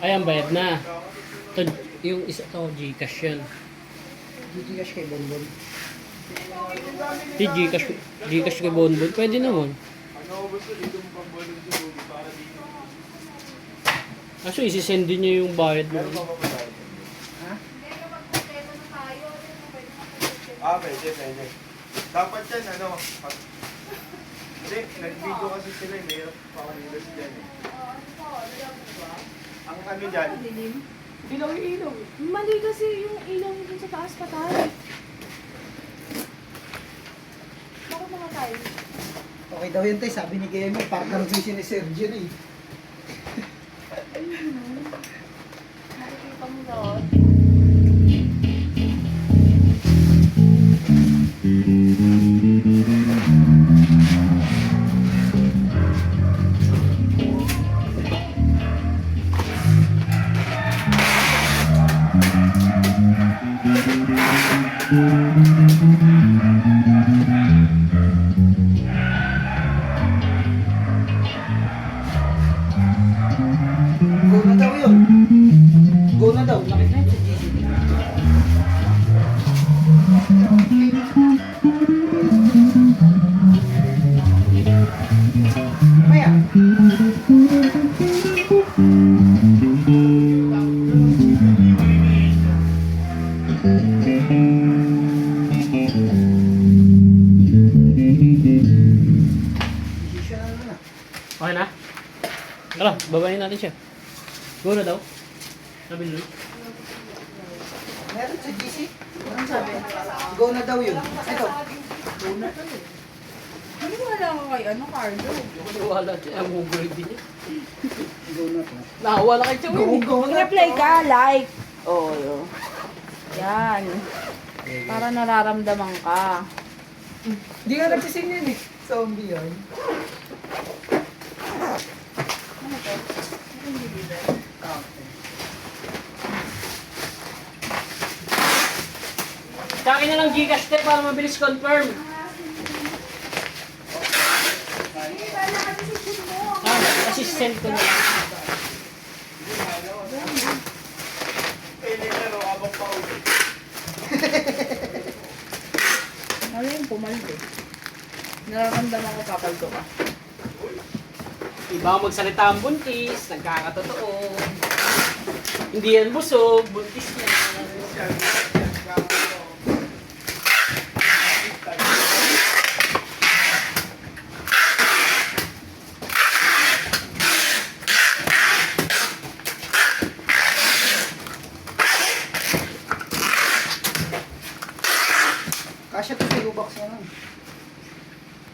Ayan, bayad na. Ito, yung isa to, Gcash yan. Gcash kay Bonbon. Di Gcash kay Bonbon. Pwede naman. Kaso isi-send din niya yung bayad mo. Ha? Pwede. Dapat yan, Hindi, nag-video kasi sila, mayroon pa kanila dyan eh. Ang ano dyan? Ilaw. Mali kasi yung ilaw dun sa taas patay. Bakit mga tayo? Okay daw yun tayo, sabi ni Kaya mo, partner si Sergio na eh. Nakikita mo doon. Go na daw yun. Go na daw, nakita yun sa GC. Maya. Decision na na. Okay na? Tara, babayin natin siya. Go na daw. Sabi nyo. Meron sa GC? Anong sabi? Go na daw yun. Ito. Go na daw yun. Hindi ko alam kay Carlo. Wala siya. Ang Google din niya. Go na to. Nakawala kay Chawin. Go na Mag-reply ka, like. Oo. Yan. Para nararamdaman ka. Hindi nga nagsising yun eh. Zombie yun. Ano to? Hindi dito. Sa akin na lang Gcash tayo para mabilis confirm. Assistant ko na lang. Abang pa ulit. Ano yung pumaldo? Nararamdaman ko papaldo ka. Iba ang magsalita ang buntis, nagkakatotoo. Hindi yan busog, buntis yan. Kasya to sa U-box na lang.